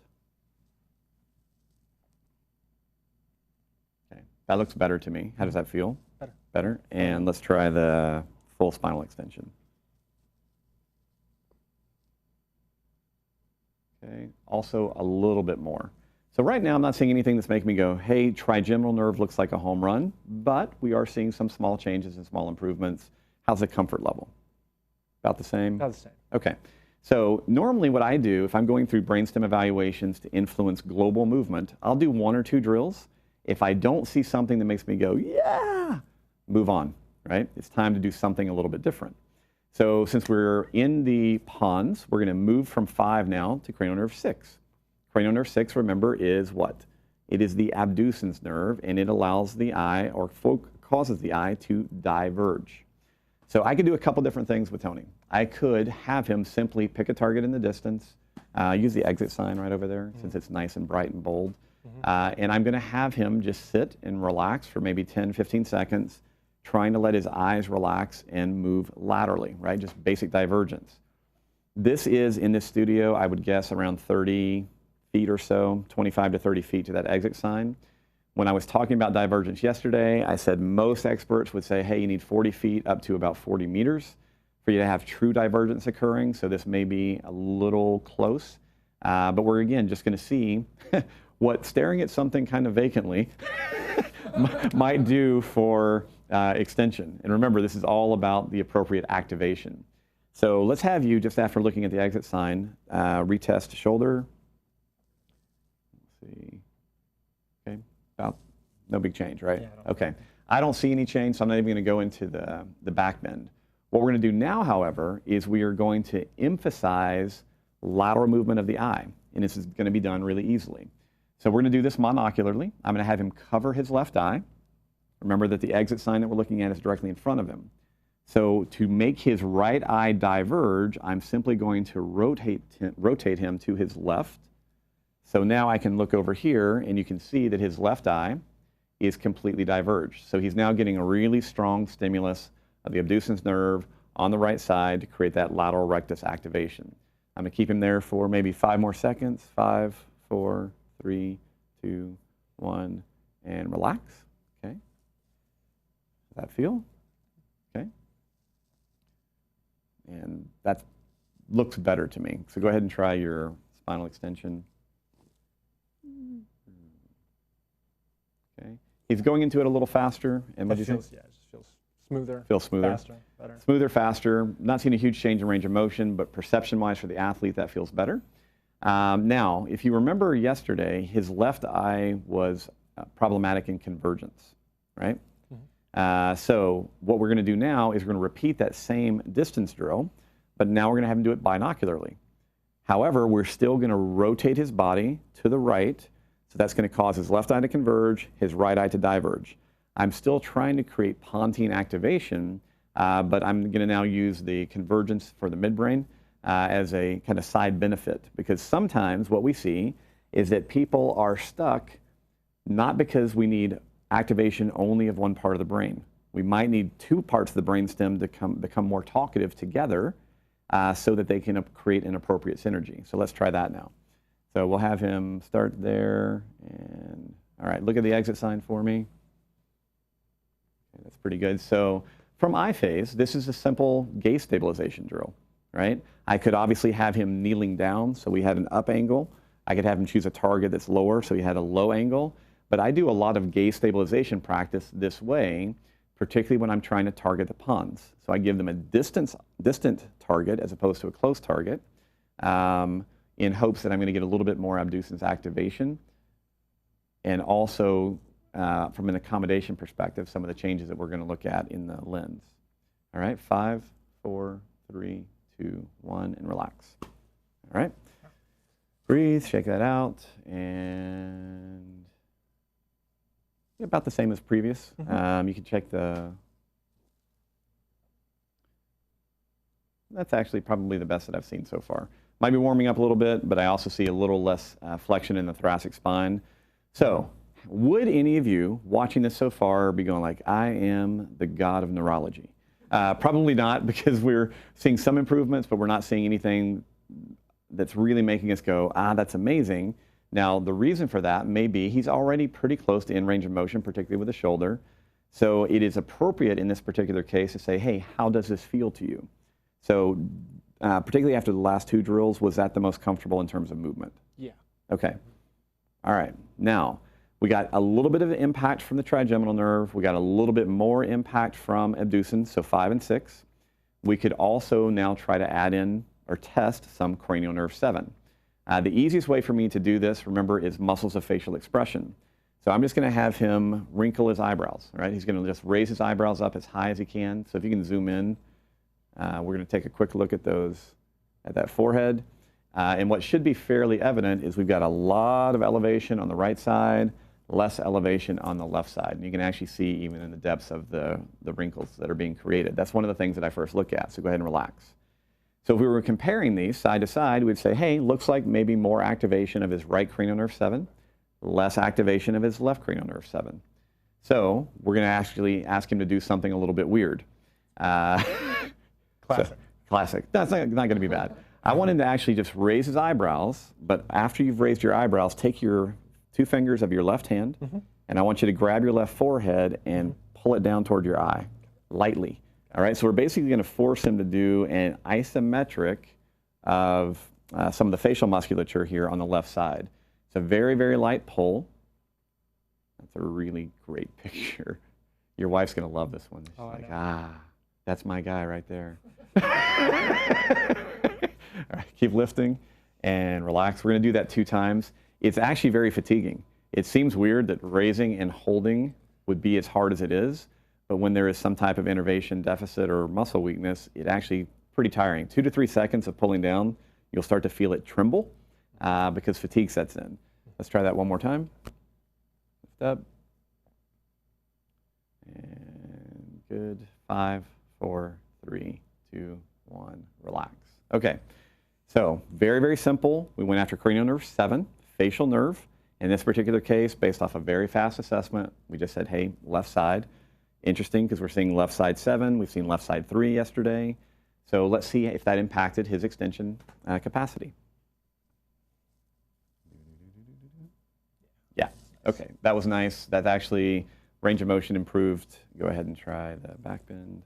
Okay, that looks better to me. How does that feel? Better. Better. And let's try the full spinal extension. Okay, also a little bit more. So right now I'm not seeing anything that's making me go, hey, trigeminal nerve looks like a home run, but we are seeing some small changes and small improvements. How's the comfort level? About the same? About the same. Okay. So normally what I do, if I'm going through brainstem evaluations to influence global movement, I'll do 1 or 2 drills. If I don't see something that makes me go, yeah, move on, right? It's time to do something a little bit different. So since we're in the pons, we're going to move from 5 now to cranial nerve 6. Cranial nerve 6, remember, is what? It is the abducens nerve, and it allows the eye, or causes the eye to diverge. So I could do a couple different things with Tony. I could have him simply pick a target in the distance, use the exit sign right over there, since it's nice and bright and bold. And I'm going to have him just sit and relax for maybe 10, 15 seconds, trying to let his eyes relax and move laterally, right? Just basic divergence. This is, in this studio, I would guess around 30 feet or so, 25 to 30 feet to that exit sign. When I was talking about divergence yesterday, I said most experts would say, hey, you need 40 feet up to about 40 meters for you to have true divergence occurring. So this may be a little close, but we're again just going to see what staring at something kind of vacantly might do for extension. And remember, this is all about the appropriate activation. So let's have you, just after looking at the exit sign, retest shoulder. Let's see. Okay, about no big change, right? Yeah, okay. I don't see any change, so I'm not even going to go into the back bend. What we're going to do now, however, is we are going to emphasize lateral movement of the eye, and this is going to be done really easily. So we're going to do this monocularly. I'm going to have him cover his left eye. Remember that the exit sign that we're looking at is directly in front of him. So to make his right eye diverge, I'm simply going to rotate him to his left. So now I can look over here, and you can see that his left eye is completely diverged. So he's now getting a really strong stimulus of the abducens nerve on the right side to create that lateral rectus activation. I'm going to keep him there for maybe 5 more seconds. 5, 4, 3, 2, 1, and relax. Okay. Does that feel? Okay. And that looks better to me. So go ahead and try your spinal extension. Okay. He's going into it a little faster. And what do you think? Yeah, it just feels smoother. Feels smoother. Faster, better. Smoother, faster. Not seeing a huge change in range of motion, but perception-wise for the athlete, that feels better. Now, if you remember yesterday, his left eye was problematic in convergence, right? Mm-hmm. So what we're going to do now is we're going to repeat that same distance drill, but now we're going to have him do it binocularly. However, we're still going to rotate his body to the right, so that's going to cause his left eye to converge, his right eye to diverge. I'm still trying to create pontine activation, but I'm going to now use the convergence for the midbrain as a kind of side benefit, because sometimes what we see is that people are stuck not because we need activation only of one part of the brain. We might need 2 parts of the brainstem to become more talkative together so that they can create an appropriate synergy. So let's try that now. So we'll have him start there, and All right, look at the exit sign for me. Okay, that's pretty good. So from eye phase, this is a simple gaze stabilization drill, right? I could obviously have him kneeling down, so we had an up angle. I could have him choose a target that's lower, so he had a low angle. But I do a lot of gaze stabilization practice this way, particularly when I'm trying to target the pons. So I give them a distant target as opposed to a close target, in hopes that I'm going to get a little bit more abducens activation. And also, from an accommodation perspective, some of the changes that we're going to look at in the lens. All right, 5, 4, 3, 2, 1, and relax. All right. Breathe, shake that out, and about the same as previous. You can check that's actually probably the best that I've seen so far. Might be warming up a little bit, but I also see a little less flexion in the thoracic spine. So, would any of you watching this so far be going like, I am the god of neurology? Probably not, because we're seeing some improvements, but we're not seeing anything that's really making us go, that's amazing. Now, the reason for that may be he's already pretty close to in range of motion, particularly with the shoulder. So it is appropriate in this particular case to say, hey, how does this feel to you? So particularly after the last 2 drills, was that the most comfortable in terms of movement? Yeah. Okay. All right. Now, we got a little bit of impact from the trigeminal nerve. We got a little bit more impact from abducens, so 5 and 6. We could also now try to add in or test some cranial nerve 7. The easiest way for me to do this, remember, is muscles of facial expression. So I'm just going to have him wrinkle his eyebrows, right? He's going to just raise his eyebrows up as high as he can. So if you can zoom in, we're going to take a quick look at that forehead. And what should be fairly evident is we've got a lot of elevation on the right side, less elevation on the left side. And you can actually see even in the depths of the wrinkles that are being created. That's one of the things that I first look at, so go ahead and relax. So if we were comparing these side to side, we'd say, hey, looks like maybe more activation of his right cranial nerve 7, less activation of his left cranial nerve 7. So we're going to actually ask him to do something a little bit weird. Classic. Classic. That's not going to be bad. I want him to actually just raise his eyebrows, but after you've raised your eyebrows, take your 2 fingers of your left hand, and I want you to grab your left forehead and pull it down toward your eye, lightly. All right, so we're basically going to force him to do an isometric of some of the facial musculature here on the left side. It's a very, very light pull. That's a really great picture. Your wife's going to love this one. She's like, that's my guy right there. All right, keep lifting and relax. We're going to do that 2 times. It's actually very fatiguing. It seems weird that raising and holding would be as hard as it is. But when there is some type of innervation deficit or muscle weakness, it actually pretty tiring. 2 to 3 seconds of pulling down, you'll start to feel it tremble because fatigue sets in. Let's try that one more time. Lift up. And good. 5, 4, 3, 2, 1. Relax. Okay. So very, very simple. We went after cranial nerve 7, facial nerve. In this particular case, based off a very fast assessment, we just said, hey, left side. Interesting, because we're seeing left side 7, we've seen left side 3 yesterday. So let's see if that impacted his extension capacity. Yeah, okay, that was nice. That actually, range of motion improved. Go ahead and try the back bend.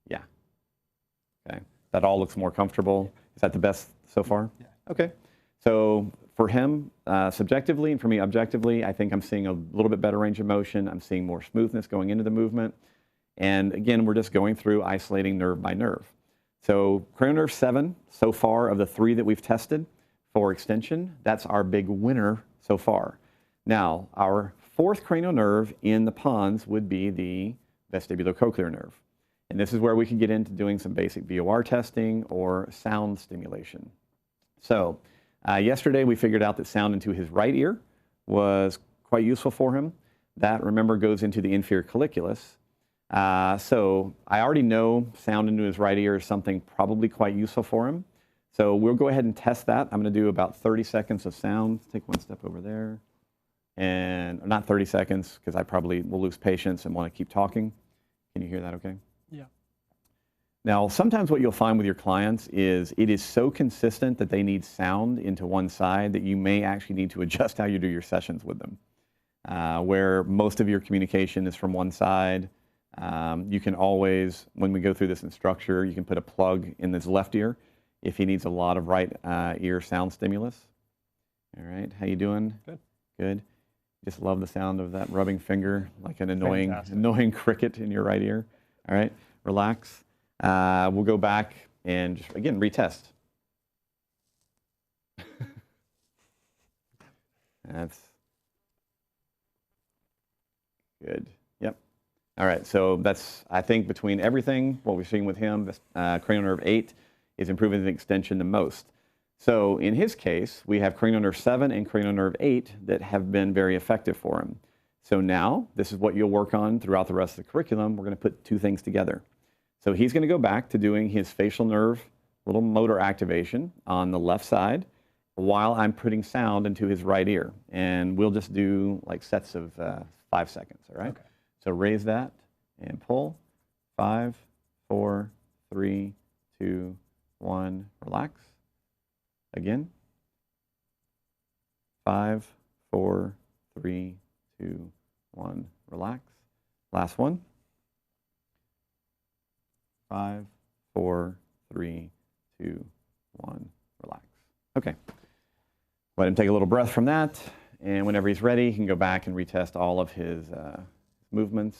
Yeah, okay. That all looks more comfortable. Is that the best so far? Yeah. Okay, so for him, subjectively, and for me, objectively, I think I'm seeing a little bit better range of motion. I'm seeing more smoothness going into the movement. And again, we're just going through isolating nerve by nerve. So cranial nerve 7, so far of the 3 that we've tested for extension, that's our big winner so far. Now, our 4th cranial nerve in the pons would be the vestibulocochlear nerve. And this is where we can get into doing some basic VOR testing or sound stimulation. So yesterday we figured out that sound into his right ear was quite useful for him. That, remember, goes into the inferior colliculus. So I already know sound into his right ear is something probably quite useful for him. So we'll go ahead and test that. I'm going to do about 30 seconds of sound. Take one step over there. And not 30 seconds, because I probably will lose patience and want to keep talking. Can you hear that okay? Yeah. Now, sometimes what you'll find with your clients is it is so consistent that they need sound into one side that you may actually need to adjust how you do your sessions with them. Where most of your communication is from one side, you can always, when we go through this in structure, you can put a plug in his left ear if he needs a lot of right ear sound stimulus. All right, how you doing? Good. Good. Just love the sound of that rubbing finger, like an annoying cricket in your right ear. All right, relax. We'll go back and just, again, retest. That's good. Yep. All right, so that's, I think, between everything, what we're seeing with him, cranial nerve 8 is improving the extension the most. So in his case, we have cranial nerve 7 and cranial nerve 8 that have been very effective for him. So now, this is what you'll work on throughout the rest of the curriculum. We're going to put two things together. So he's going to go back to doing his facial nerve little motor activation on the left side while I'm putting sound into his right ear. And we'll just do like sets of 5 seconds, all right? Okay. So raise that and pull. 5, 4, 3, 2, 1, relax. Again. 5, 4, 3, 2, 1, relax. Last one. 5, 4, 3, 2, 1, relax. Okay. Let him take a little breath from that, and whenever he's ready, he can go back and retest all of his movements.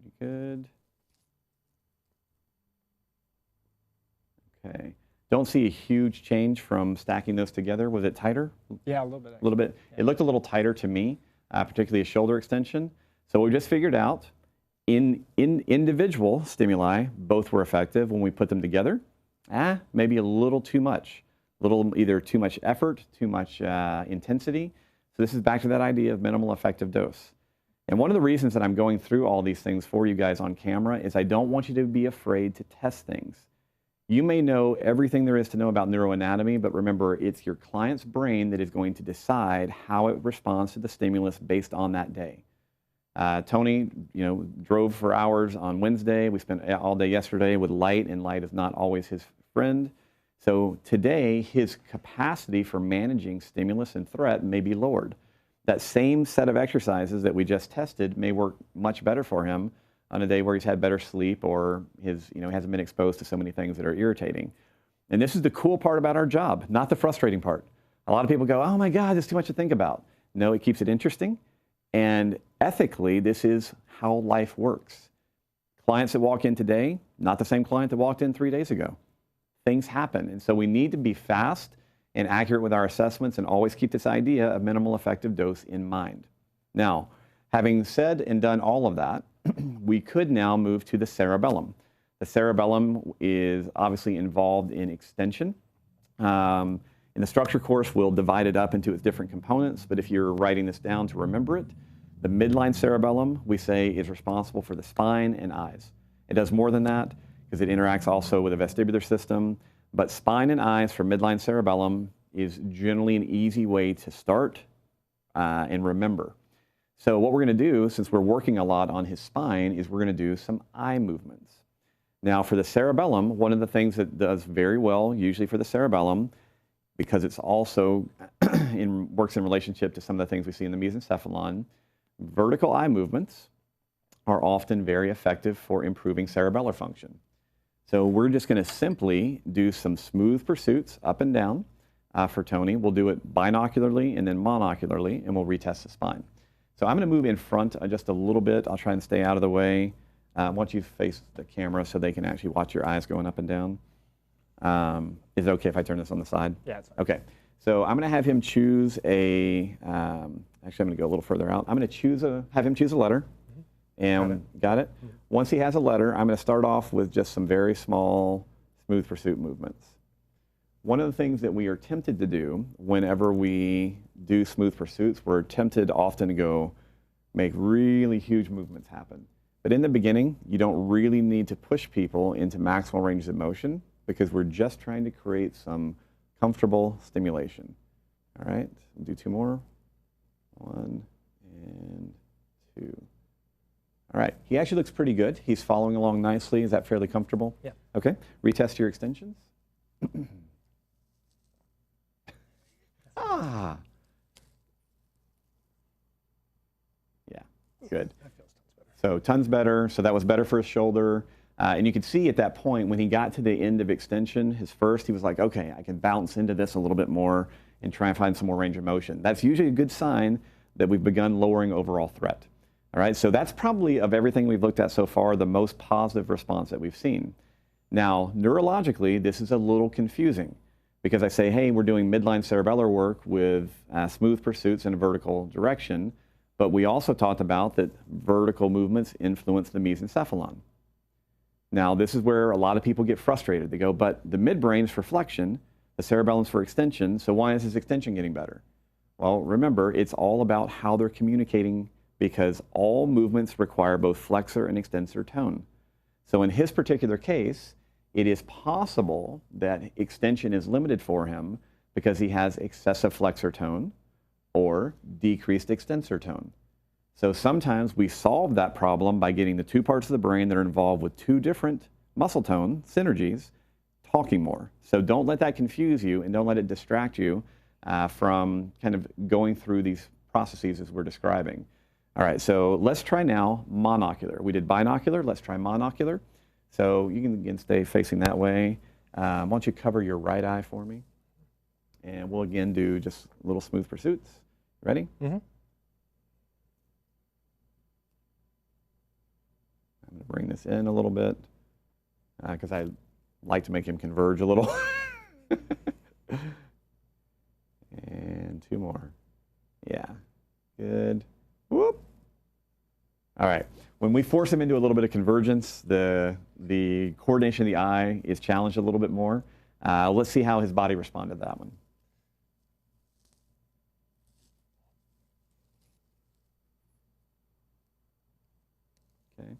Pretty good. Okay. Don't see a huge change from stacking those together. Was it tighter? Yeah, a little bit. A little bit. Yeah. It looked a little tighter to me, particularly a shoulder extension. So we just figured out in individual stimuli, both were effective. When we put them together, maybe a little too much. Either too much effort, too much intensity. So this is back to that idea of minimal effective dose. And one of the reasons that I'm going through all these things for you guys on camera is I don't want you to be afraid to test things. You may know everything there is to know about neuroanatomy, but remember, it's your client's brain that is going to decide how it responds to the stimulus based on that day. Tony, drove for hours on Wednesday. We spent all day yesterday with light, and light is not always his friend. So today, his capacity for managing stimulus and threat may be lowered. That same set of exercises that we just tested may work much better for him on a day where he's had better sleep or hasn't been exposed to so many things that are irritating. And this is the cool part about our job, not the frustrating part. A lot of people go, oh my God, there's too much to think about. No, it keeps it interesting. And ethically, this is how life works. Clients that walk in today, not the same client that walked in 3 days ago. Things happen. And so we need to be fast and accurate with our assessments and always keep this idea of minimal effective dose in mind. Now, having said and done all of that, we could now move to the cerebellum. The cerebellum is obviously involved in extension. In the structure course, we'll divide it up into its different components, but if you're writing this down to remember it, the midline cerebellum, we say, is responsible for the spine and eyes. It does more than that because it interacts also with the vestibular system, but spine and eyes for midline cerebellum is generally an easy way to start and remember. So what we're going to do, since we're working a lot on his spine, is we're going to do some eye movements. Now for the cerebellum, one of the things that does very well, usually for the cerebellum, because it's also works in relationship to some of the things we see in the mesencephalon, vertical eye movements are often very effective for improving cerebellar function. So we're just going to simply do some smooth pursuits up and down for Tony. We'll do it binocularly and then monocularly, and we'll retest the spine. So I'm going to move in front just a little bit. I'll try and stay out of the way. Once you face the camera so they can actually watch your eyes going up and down. Is it okay if I turn this on the side? Yeah, it's fine. Okay. So I'm going to have him choose actually I'm going to go a little further out. I'm going to have him choose a letter. And got it? Once he has a letter, I'm going to start off with just some very small smooth pursuit movements. One of the things that we are tempted to do whenever we do smooth pursuits, we're tempted often to go make really huge movements happen. But in the beginning, you don't really need to push people into maximal ranges of motion because we're just trying to create some comfortable stimulation. All right, we'll do 2 more. 1 and 2. All right, he actually looks pretty good. He's following along nicely. Is that fairly comfortable? Yeah. Okay, retest your extensions. Ah. Yeah, good. That feels tons better. So tons better. So that was better for his shoulder. And you could see at that point when he got to the end of extension, his first, he was like, okay, I can bounce into this a little bit more and try and find some more range of motion. That's usually a good sign that we've begun lowering overall threat. All right, so that's probably, of everything we've looked at so far, the most positive response that we've seen. Now, neurologically, this is a little confusing because I say, hey, we're doing midline cerebellar work with smooth pursuits in a vertical direction, but we also talked about that vertical movements influence the mesencephalon. Now, this is where a lot of people get frustrated. They go, but the midbrain's for flexion, the cerebellum's for extension, so why is his extension getting better? Well, remember, it's all about how they're communicating because all movements require both flexor and extensor tone. So in his particular case, it is possible that extension is limited for him because he has excessive flexor tone or decreased extensor tone. So sometimes we solve that problem by getting the two parts of the brain that are involved with two different muscle tone synergies talking more. So don't let that confuse you and don't let it distract you from kind of going through these processes as we're describing. All right, so let's try now monocular. We did binocular, let's try monocular. So you can again stay facing that way. Why don't you cover your right eye for me? And we'll again do just little smooth pursuits. Ready? Mm-hmm. I'm going to bring this in a little bit because I like to make him converge a little. And two more. Yeah, good. Whoop. All right. When we force him into a little bit of convergence, the coordination of the eye is challenged a little bit more. Let's see how his body responded to that one. Okay.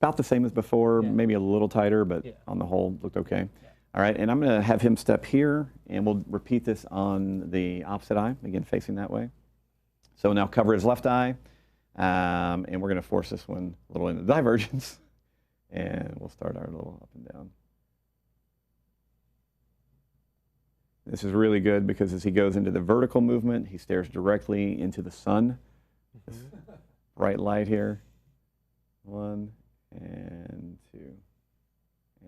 About the same as before, Yeah. maybe a little tighter, but Yeah. on the whole, looked okay. Yeah. All right, and I'm going to have him step here, and we'll repeat this on the opposite eye, again, facing that way. So now cover his left eye, and we're going to force this one a little into divergence, and we'll start our little up and down. This is really good because as he goes into the vertical movement, he stares directly into the sun. This bright light here. 1 and 2.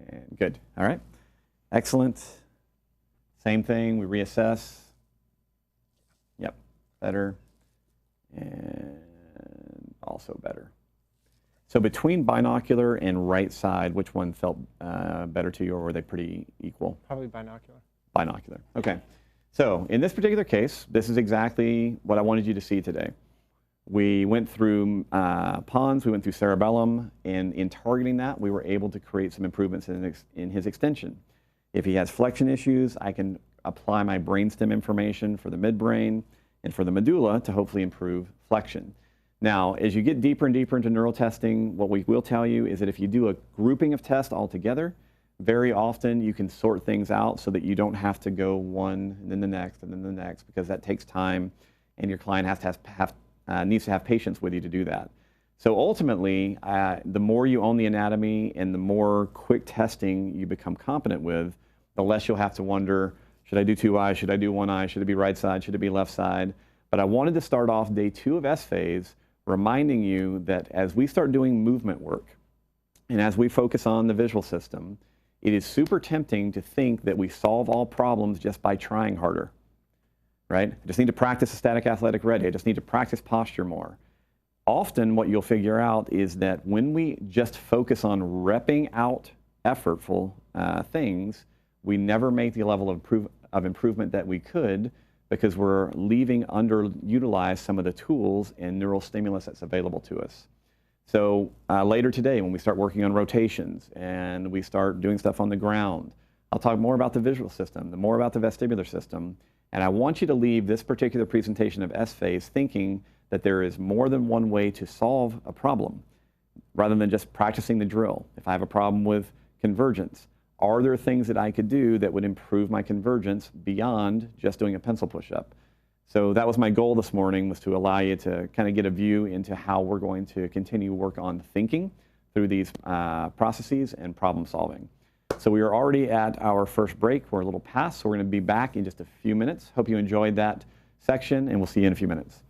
And good. All right. Excellent. Same thing. We reassess. Yep. Better. And also better. So between binocular and right side, which one felt better to you, or were they pretty equal? Probably binocular. Binocular. Okay. So in this particular case, this is exactly what I wanted you to see today. We went through pons, we went through cerebellum, and in targeting that, we were able to create some improvements in his extension. If he has flexion issues, I can apply my brainstem information for the midbrain and for the medulla to hopefully improve flexion. Now, as you get deeper and deeper into neural testing, what we will tell you is that if you do a grouping of tests all together, very often you can sort things out so that you don't have to go one and then the next and then the next, because that takes time and your client needs to have patience with you to do that. So ultimately, the more you own the anatomy and the more quick testing you become competent with, the less you'll have to wonder, should I do two eyes, should I do one eye, should it be right side, should it be left side? But I wanted to start off day 2 of S-phase reminding you that as we start doing movement work and as we focus on the visual system, it is super tempting to think that we solve all problems just by trying harder, right? I just need to practice a static athletic ready. I just need to practice posture more. Often what you'll figure out is that when we just focus on repping out effortful things, we never make the level of improvement that we could because we're leaving underutilized some of the tools and neural stimulus that's available to us. So later today, when we start working on rotations and we start doing stuff on the ground, I'll talk more about the visual system, more about the vestibular system, and I want you to leave this particular presentation of S-phase thinking that there is more than one way to solve a problem, rather than just practicing the drill. If I have a problem with convergence, are there things that I could do that would improve my convergence beyond just doing a pencil push-up? So that was my goal this morning, was to allow you to kind of get a view into how we're going to continue work on thinking through these processes and problem solving. So we are already at our first break. We're a little past, so we're going to be back in just a few minutes. Hope you enjoyed that section, and we'll see you in a few minutes.